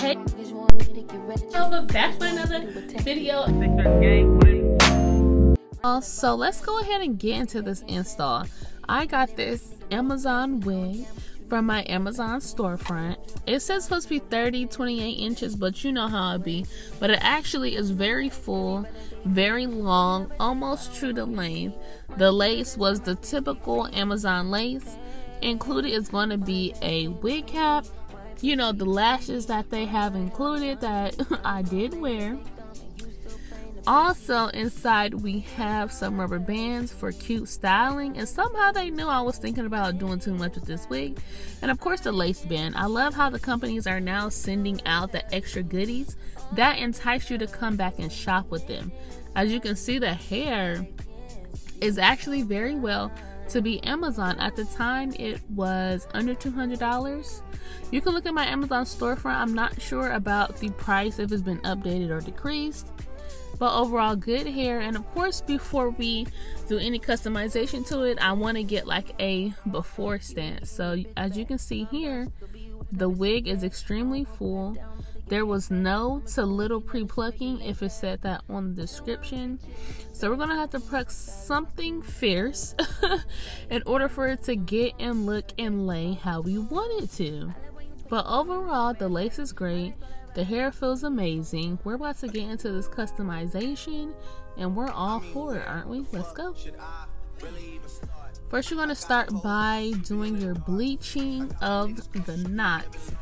Hey, back for another video. So let's go ahead and get into this install. I got this Amazon wig from my Amazon storefront. It says it's supposed to be 28 inches, but you know how it be. But it actually is very full, very long, almost true to length. The lace was the typical Amazon lace. Included is going to be a wig cap. You know, the lashes that they have included that I did wear. Also inside we have some rubber bands for cute styling, and somehow they knew I was thinking about doing too much with this wig. And of course the lace band. I love how the companies are now sending out the extra goodies that entice you to come back and shop with them. As you can see, the hair is actually very well to be Amazon. At the time it was under $200. You can look at my Amazon storefront. I'm not sure about the price, if it's been updated or decreased, but overall good hair. And of course, before we do any customization to it, I want to get like a before stance. So as you can see here, the wig is extremely full. There was no to little pre-plucking, if it said that on the description. So we're gonna have to pluck something fierce in order for it to get and look and lay how we want it to. But overall, the lace is great. The hair feels amazing. We're about to get into this customization, and we're all for it, aren't we? Let's go. First, you're gonna start by doing your bleaching of the knots.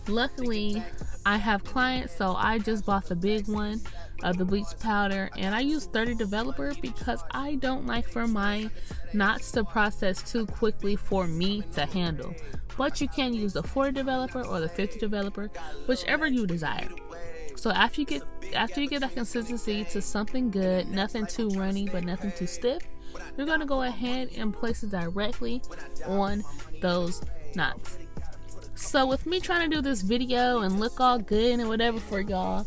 Luckily, I have clients, so I just bought the big one of the bleach powder, and I use 30 developer because I don't like for my knots to process too quickly for me to handle. But you can use the 40 developer or the 50 developer, whichever you desire. So after you get that consistency to something good, nothing too runny but nothing too stiff, you're gonna go ahead and place it directly on those knots. So with me trying to do this video and look all good and whatever for y'all,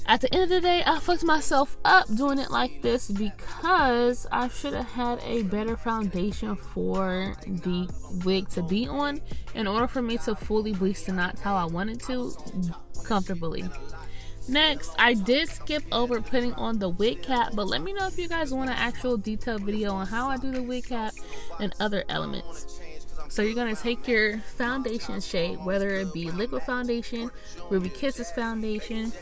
at the end of the day, I fucked myself up doing it like this because I should have had a better foundation for the wig to be on in order for me to fully bleach the knots how I wanted to comfortably. Next, I did skip over putting on the wig cap, but let me know if you guys want an actual detailed video on how I do the wig cap and other elements. So you're going to take your foundation shade, whether it be liquid foundation, Ruby Kisses foundation,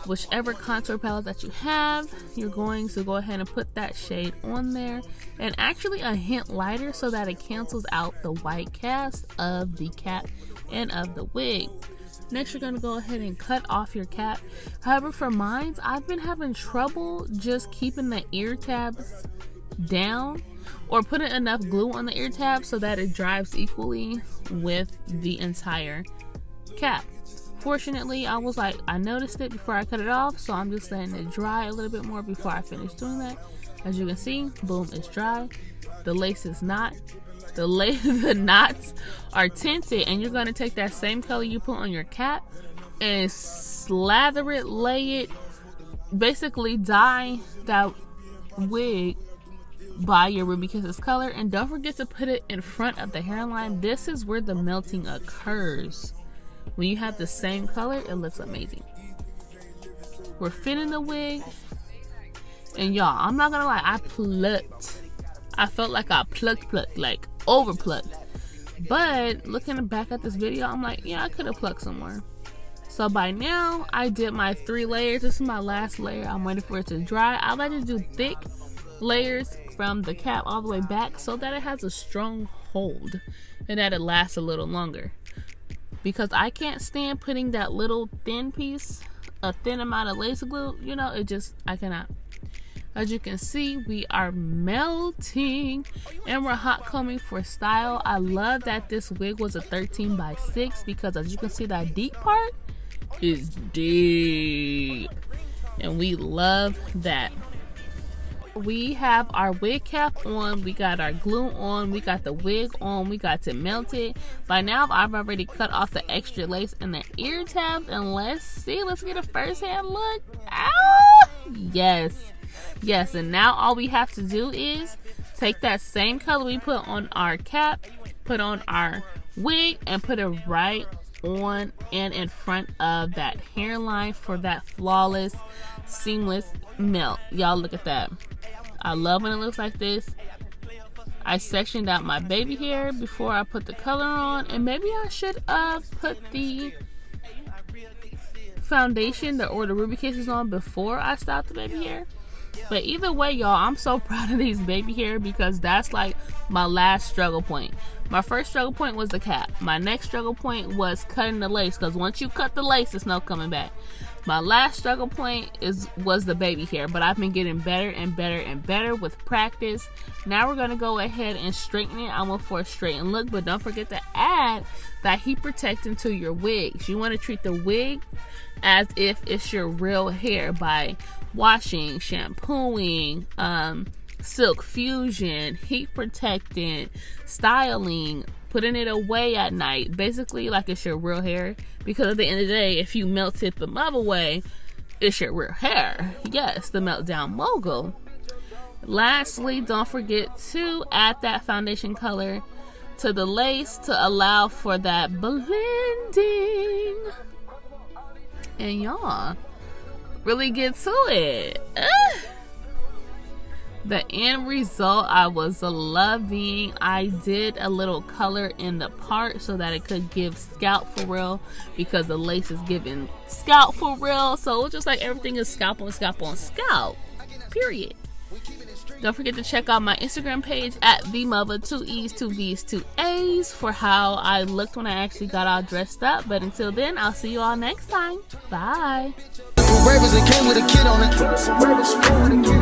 whichever contour palette that you have, you're going to go ahead and put that shade on there, and actually a hint lighter so that it cancels out the white cast of the cap and of the wig. Next, you're going to go ahead and cut off your cap. However, for mine, I've been having trouble just keeping the ear tabs down or putting enough glue on the ear tab so that it dries equally with the entire cap. Fortunately, I noticed it before I cut it off, so I'm just letting it dry a little bit more before I finish doing that. As you can see, boom, it's dry. The lace is not. The knots are tinted, and you're going to take that same color you put on your cap and slather it, lay it, basically dye that wig by your Ruby Kisses color. And don't forget to put it in front of the hairline. This is where the melting occurs. When you have the same color, it looks amazing. We're fitting the wig, and y'all, I'm not gonna lie, I plucked. I felt like I plucked, like over plucked. But looking back at this video, I'm like, yeah, I could have plucked some more. So by now, I did my 3 layers. This is my last layer. I'm waiting for it to dry. I like to do thick layers from the cap all the way back so that it has a strong hold and that it lasts a little longer. Because I can't stand putting that little thin piece, a thin amount of lace glue, you know, I cannot. As you can see, we are melting and we're hot combing for style. I love that this wig was a 13 by 6 because as you can see, that deep part is deep. And we love that. We have our wig cap on, we got our glue on, we got the wig on, we got it melted. By now, I've already cut off the extra lace and the ear tabs, and let's get a first hand look. Ah! Yes. Yes, and now all we have to do is take that same color we put on our cap, put on our wig, and put it right on and in front of that hairline for that flawless, seamless melt. Y'all look at that. I love when it looks like this. I sectioned out my baby hair before I put the color on, and maybe I should put the foundation or the Ruby Kisses on before I styled the baby hair. But either way, y'all, I'm so proud of these baby hair because that's like my last struggle point. My first struggle point was the cap. My next struggle point was cutting the lace, because once you cut the lace, there's no coming back. My last struggle point was the baby hair, but I've been getting better and better and better with practice. Now we're gonna go ahead and straighten it. I'm going for a straightened look, but don't forget to add that heat protectant to your wigs. You want to treat the wig as if it's your real hair by washing, shampooing, silk fusion, heat protectant, styling, putting it away at night, basically like it's your real hair. Because at the end of the day, if you melted the TheeMuvvaa, it's your real hair. Yes, the Meltdown Mogul. Lastly, don't forget to add that foundation color to the lace to allow for that blending. And y'all, really get to it. The end result I was loving. I did a little color in the part so that it could give scalp for real, because the lace is giving scalp for real. So it's just like everything is scalp on scalp on scalp, period. Don't forget to check out my Instagram page at TheeMuvvaa, 2 E's, 2 V's, 2 A's for how I looked when I actually got all dressed up. But until then, I'll see you all next time. Bye.